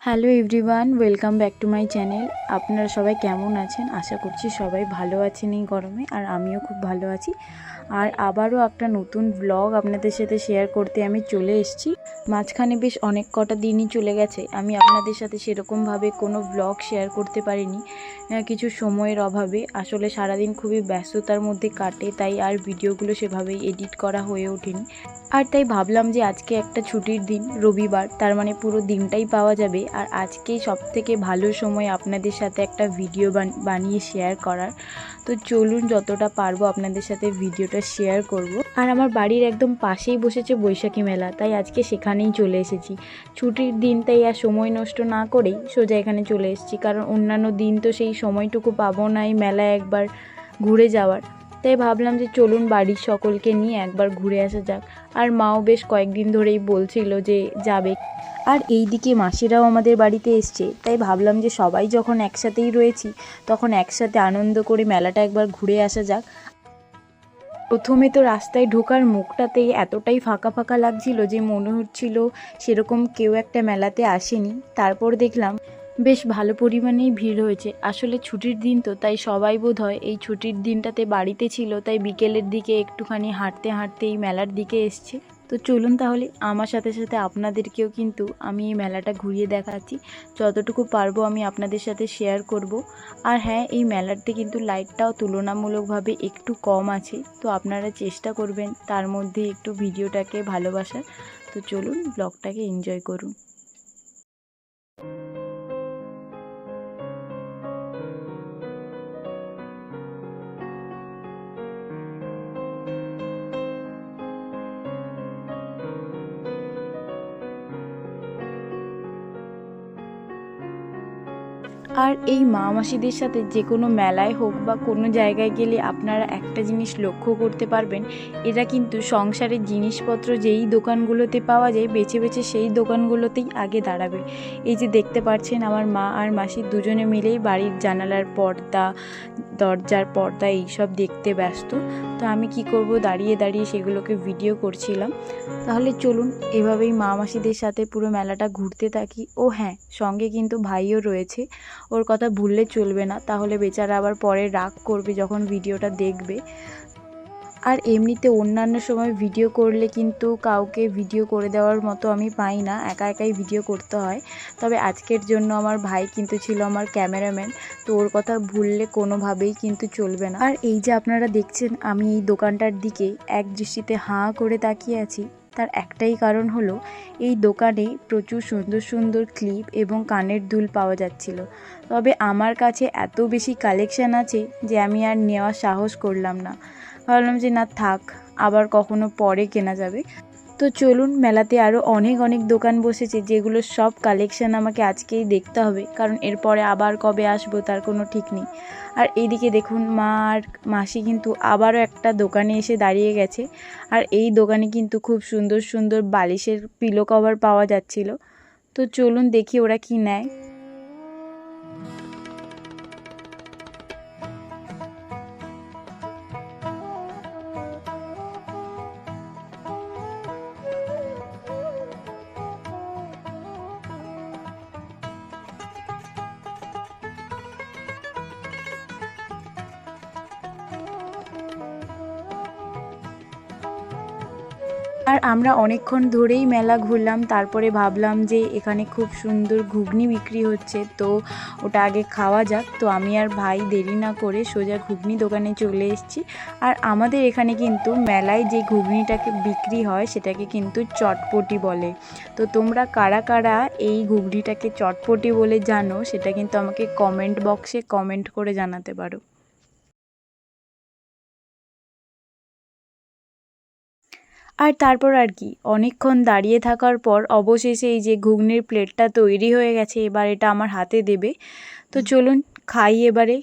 Hello everyone, welcome back to my channel. আপনারা সবাই কেমন আছেন? আশা করছি সবাই ভালো আছেন এই গরমে, আর আমিও খুব ভালো আছি। আর আবারও একটা নতুন ব্লগ আপনাদের সাথে শেয়ার করতে আমি চলে এসেছি। মাঝখানে বেশ অনেক কটা দিনই চলে গেছে, আমি আপনাদের সাথে সেরকমভাবে কোনো ব্লগ শেয়ার করতে পারিনি কিছু সময়ের অভাবে। আসলে সারাদিন খুবই ব্যস্ততার মধ্যে কাটে, তাই আর ভিডিওগুলো সেভাবেই এডিট করা হয়ে ওঠেনি। আর তাই ভাবলাম যে আজকে একটা ছুটির দিন, রবিবার, তার মানে পুরো দিনটাই পাওয়া যাবে। আর আজকেই সবথেকে ভালো সময় আপনাদের সাথে একটা ভিডিও বানিয়ে শেয়ার করার। তো চলুন যতটা পারবো আপনাদের সাথে ভিডিওটা শেয়ার করব। আর আমার বাড়ির একদম পাশেই বসেছে বৈশাখী মেলা, তাই আজকে সেখানেই চলে এসেছি। ছুটির দিন, তাই আর সময় নষ্ট না করেই সোজা এখানে চলে এসেছি, কারণ অন্যান্য দিন তো সেই সময়টুকু পাবো না এই মেলায় একবার ঘুরে যাওয়ার। তাই ভাবলাম যে চলুন বাড়ির সকলকে নিয়ে একবার ঘুরে আসা যাক। আর মাও বেশ কয়েকদিন ধরেই বলছিল যে যাবে। আর এই দিকে মাসিরাও আমাদের বাড়িতে এসছে, তাই ভাবলাম যে সবাই যখন একসাথেই রয়েছি, তখন একসাথে আনন্দ করে মেলাটা একবার ঘুরে আসা যাক। প্রথমে তো রাস্তায় ঢোকার মুখটাতেই এতটাই ফাঁকা ফাঁকা লাগছিল যে মনে হচ্ছিল সেরকম কেউ একটা মেলাতে আসেনি। তারপর দেখলাম বেশ ভালো পরিমাণেই ভিড় হয়েছে। আসলে ছুটির দিন তো, তাই সবাই বোধহয় এই ছুটির দিনটাতে বাড়িতে ছিল, তাই বিকেলের দিকে একটুখানি হাঁটতে হাঁটতে এই মেলার দিকে এসছে। তো চলুন তাহলে আমার সাথে সাথে আপনাদেরকেও কিন্তু আমি এই মেলাটা ঘুরিয়ে দেখাচ্ছি। যতটুকু পারবো আমি আপনাদের সাথে শেয়ার করব। আর হ্যাঁ, এই মেলাতে কিন্তু লাইটটাও তুলনামূলকভাবে একটু কম আছে, তো আপনারা চেষ্টা করবেন তার মধ্যে একটু ভিডিওটাকে ভালোবাসার। তো চলুন ব্লগটাকে এনজয় করুন। আর এই মা মাসিদের সাথে যে কোনো মেলায় হোক বা কোনো জায়গায় গেলে আপনারা একটা জিনিস লক্ষ্য করতে পারবেন, এরা কিন্তু সংসারের জিনিসপত্র যেই দোকানগুলোতে পাওয়া যায় বেছে বেছে সেই দোকানগুলোতেই আগে দাঁড়াবে। এই যে দেখতে পাচ্ছেন আমার মা আর মাসি দুজনে মিলেই বাড়ির জানালার পর্দা, দরজার পর্দা এইসব দেখতে ব্যস্ত। তো আমি কি করব, দাঁড়িয়ে দাঁড়িয়ে সেগুলোকে ভিডিও করছিলাম। তাহলে চলুন এভাবেই মা মাসিদের সাথে পুরো মেলাটা ঘুরতে থাকি। ও হ্যাঁ, সঙ্গে কিন্তু ভাইও রয়েছে, ওর কথা ভুললে চলবে না, তাহলে বেচারা আবার পরে রাগ করবে যখন ভিডিওটা দেখবে। আর এমনিতে অন্যান্য সময় ভিডিও করলে কিন্তু কাউকে ভিডিও করে দেওয়ার মতো আমি পাই না, একা একাই ভিডিও করতে হয়। তবে আজকের জন্য আমার ভাই কিন্তু ছিল আমার ক্যামেরাম্যান, তো ওর কথা ভুললে কোনোভাবেই কিন্তু চলবে না। আর এই যে আপনারা দেখছেন আমি এই দোকানটার দিকে এক দৃষ্টিতে হাঁ করে তাকিয়ে আছি, তার একটাই কারণ হলো এই দোকানে প্রচুর সুন্দর সুন্দর ক্লিপ এবং কানের দুল পাওয়া যাচ্ছিল। তবে আমার কাছে এত বেশি কালেকশান আছে যে আমি আর নেওয়ার সাহস করলাম না। ভাবলাম যে না থাক, আবার কখনো পরে কেনা যাবে। তো চলুন, মেলাতে আরও অনেক অনেক দোকান বসেছে, যেগুলোর সব কালেকশান আমাকে আজকেই দেখতে হবে, কারণ এরপরে আবার কবে আসবো তার কোনো ঠিক নেই। আর এইদিকে দেখুন মা আর মাসি কিন্তু আবারও একটা দোকানে এসে দাঁড়িয়ে গেছে। আর এই দোকানে কিন্তু খুব সুন্দর সুন্দর বালিশের পিলো কভার পাওয়া যাচ্ছিল। তো চলুন দেখি ওরা কি নেয়। আর আমরা অনেকক্ষণ ধরেই মেলা ঘুরলাম, তারপরে ভাবলাম যে এখানে খুব সুন্দর ঘুগনি বিক্রি হচ্ছে, তো ওটা আগে খাওয়া যাক। তো আমি আর ভাই দেরি না করে সোজা ঘুগনি দোকানে চলে এসেছি। আর আমাদের এখানে কিন্তু মেলায় যে ঘুগনিটাকে বিক্রি হয় সেটাকে কিন্তু চটপটি বলে। তো তোমরা কারা কারা এই ঘুগনিটাকে চটপটি বলে জানো সেটা কিন্তু আমাকে কমেন্ট বক্সে কমেন্ট করে জানাতে পারো। আর তারপর আর কি, অনেকক্ষণ দাঁড়িয়ে থাকার পর অবশেষে এই যে ঘুগনির প্লেটটা তৈরি হয়ে গেছে, এবার এটা আমার হাতে দেবে। তো চলুন খাই এবারে।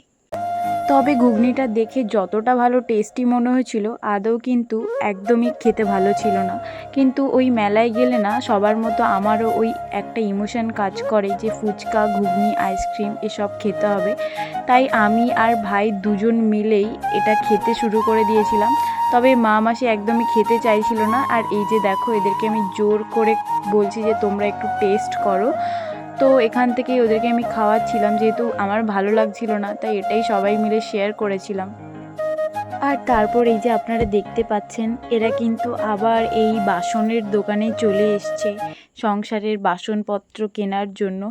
তবে ঘুগনিটা দেখে যতটা ভালো টেস্টি মনে হয়েছিল, আদৌ কিন্তু একদমই খেতে ভালো ছিল না। কিন্তু ওই মেলায় গেলে না সবার মতো আমারও ওই একটা ইমোশন কাজ করে যে ফুচকা, ঘুগনি, আইসক্রিম এসব খেতে হবে। তাই আমি আর ভাই দুজন মিলেই এটা খেতে শুরু করে দিয়েছিলাম। তবে মা মাসি একদমই খেতে চাইছিল না। আর এই যে দেখো, এদেরকে আমি জোর করে বলছি যে তোমরা একটু টেস্ট করো। তো এখান থেকেই ওদেরকে আমি খাওয়াচ্ছিলাম, যেহেতু আমার ভালো লাগছিল না, তাই এটাই সবাই মিলে শেয়ার করেছিলাম। আর তারপর এই যে আপনারা দেখতে পাচ্ছেন, এরা কিন্তু আবার এই বাসনের দোকানে চলে এসছে সংসারের বাসনপত্র কেনার জন্য।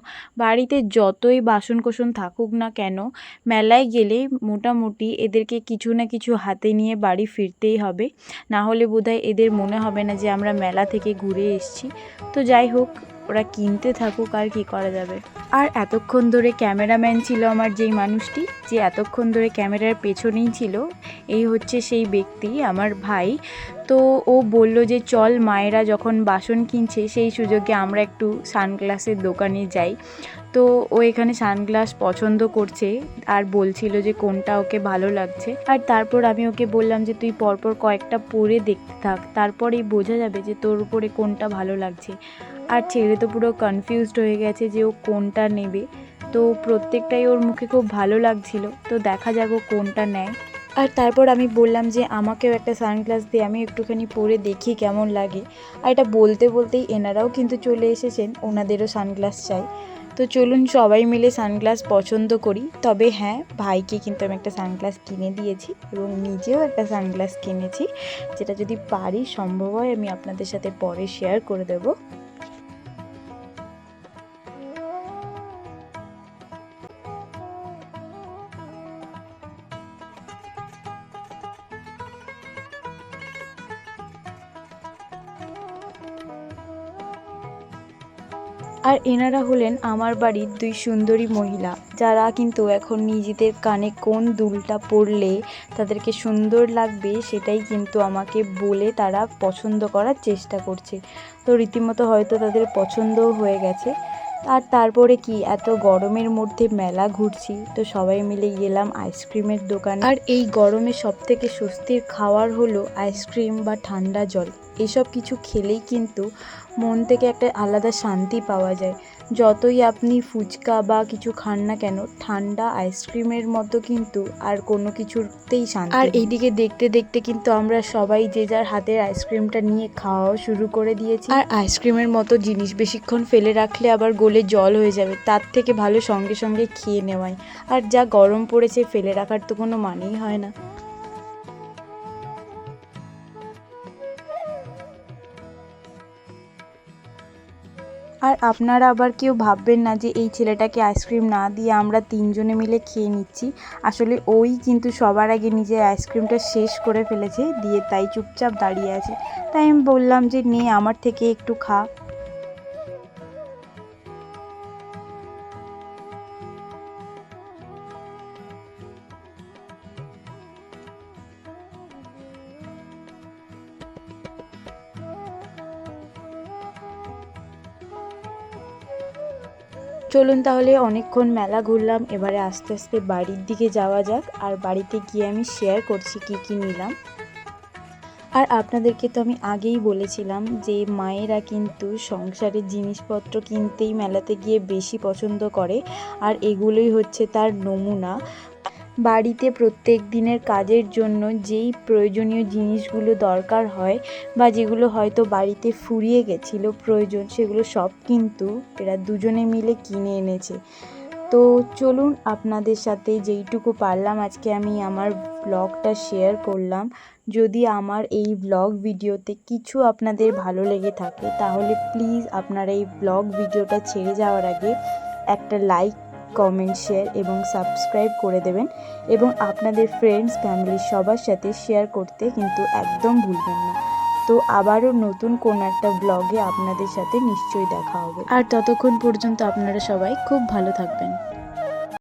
বাড়িতে যতই বাসনকোসন থাকুক না কেন, মেলায় গেলেই মোটামুটি এদেরকে কিছু না কিছু হাতে নিয়ে বাড়ি ফিরতেই হবে, না হলে বোধহয় এদের মনে হবে না যে আমরা মেলা থেকে ঘুরে এসেছি। তো যাই হোক, ওরা কিনতে থাকুক, আর কি করা যাবে। আর এতক্ষণ ধরে ক্যামেরাম্যান ছিল আমার যেই মানুষটি, যে এতক্ষণ ধরে ক্যামেরার পেছনেই ছিল, এই হচ্ছে সেই ব্যক্তি, আমার ভাই। তো ও বলল যে চল, মায়েরা যখন বাসন কিনছে সেই সুযোগে আমরা একটু সানগ্লাসের দোকানে যাই। তো ও এখানে সানগ্লাস পছন্দ করছে আর বলছিল যে কোনটা ওকে ভালো লাগছে। আর তারপর আমি ওকে বললাম যে তুই পরপর কয়েকটা পরে দেখতে থাক, তারপরেই বোঝা যাবে যে তোর উপরে কোনটা ভালো লাগছে। আর ছেলে তো পুরো কনফিউজড হয়ে গেছে যে ও কোনটা নেবে। তো প্রত্যেকটাই ওর মুখে খুব ভালো লাগছিল, তো দেখা যাক ও কোনটা নেয়। আর তারপর আমি বললাম যে আমাকেও একটা সানগ্লাস দিয়ে আমি একটুখানি পরে দেখি কেমন লাগে। আর এটা বলতে বলতেই এনারাও কিন্তু চলে এসেছেন, ওনাদেরও সানগ্লাস চাই। তো চলুন সবাই মিলে সানগ্লাস পছন্দ করি। তবে হ্যাঁ, ভাইকে কিন্তু আমি একটা সানগ্লাস কিনে দিয়েছি এবং নিজেও একটা সানগ্লাস কিনেছি, যেটা যদি পারি সম্ভব হয় আমি আপনাদের সাথে পরে শেয়ার করে দেবো। আর এনারা হলেন আমার বাড়ির দুই সুন্দরী মহিলা, যারা কিন্তু এখন নিজেদের কানে কোন দুলটা পরলে তাদেরকে সুন্দর লাগবে সেটাই কিন্তু আমাকে বলে তারা পছন্দ করার চেষ্টা করছে। তো রীতিমতো হয়তো তাদের পছন্দও হয়ে গেছে। আর তারপরে কি, এত গরমের মধ্যে মেলা ঘুরছি, তো সবাই মিলে গেলাম আইসক্রিমের দোকানে। আর এই গরমে সবথেকে স্বস্তির খাওয়ার হলো আইসক্রিম বা ঠান্ডা জল। এসব কিছু খেলেই কিন্তু মন থেকে একটা আলাদা শান্তি পাওয়া যায়। যতই আপনি ফুচকা বা কিছু খান না কেন, ঠান্ডা আইসক্রিমের মতো কিন্তু আর কোনো কিছুতেই শান্তি নেই। আর এইদিকে দেখতে দেখতে কিন্তু আমরা সবাই যে যার হাতের আইসক্রিমটা নিয়ে খাওয়াও শুরু করে দিয়েছি। আর আইসক্রিমের মতো জিনিস বেশিক্ষণ ফেলে রাখলে আবার গলে জল হয়ে যাবে, তার থেকে ভালো সঙ্গে সঙ্গে খেয়ে নেওয়াই। আর যা গরম পড়েছে, ফেলে রাখার তো কোনো মানেই হয় না। আর আপনারা আবার কেউ ভাববেন না যে এই ছেলেটাকে আইসক্রিম না দিয়ে আমরা তিনজনে মিলে খেয়ে নিচ্ছি। আসলে ওই কিন্তু সবার আগে নিজের আইসক্রিমটা শেষ করে ফেলেছে, দিয়ে তাই চুপচাপ দাঁড়িয়ে আছে। তাই আমি বললাম যে নে, আমার থেকে একটু খা। চলুন তাহলে, অনেকক্ষণ মেলা ঘুরলাম, এবারে আস্তে আস্তে বাড়ির দিকে যাওয়া যাক। আর বাড়িতে গিয়ে আমি শেয়ার করছি কি কি নিলাম। আর আপনাদেরকে তো আমি আগেই বলেছিলাম যে মায়েরা কিন্তু সংসারের জিনিসপত্র কিনতেই মেলাতে গিয়ে বেশি পছন্দ করে, আর এগুলোই হচ্ছে তার নমুনা। বাড়িতে প্রত্যেক দিনের কাজের জন্য যেই প্রয়োজনীয় জিনিসগুলো দরকার হয় বা যেগুলো হয়তো বাড়িতে ফুরিয়ে গেছিলো প্রয়োজন, সেগুলো সব কিন্তু এরা দুজনে মিলে কিনে এনেছে। তো চলুন, আপনাদের সাথে যেইটুকু পারলাম আজকে আমি আমার ব্লগটা শেয়ার করলাম। যদি আমার এই ব্লগ ভিডিওতে কিছু আপনাদের ভালো লেগে থাকে, তাহলে প্লিজ আপনারা এই ব্লগ ভিডিওটা ছেড়ে যাওয়ার আগে একটা লাইক, কমেন্ট, শেয়ার এবং সাবস্ক্রাইব করে দেবেন। এবং আপনাদের ফ্রেন্ডস, ফ্যামিলি সবার সাথে শেয়ার করতে কিন্তু একদম ভুলবেন না। তো আবারও নতুন কোনো একটা ব্লগে আপনাদের সাথে নিশ্চয়ই দেখা হবে। আর ততক্ষণ পর্যন্ত আপনারা সবাই খুব ভালো থাকবেন।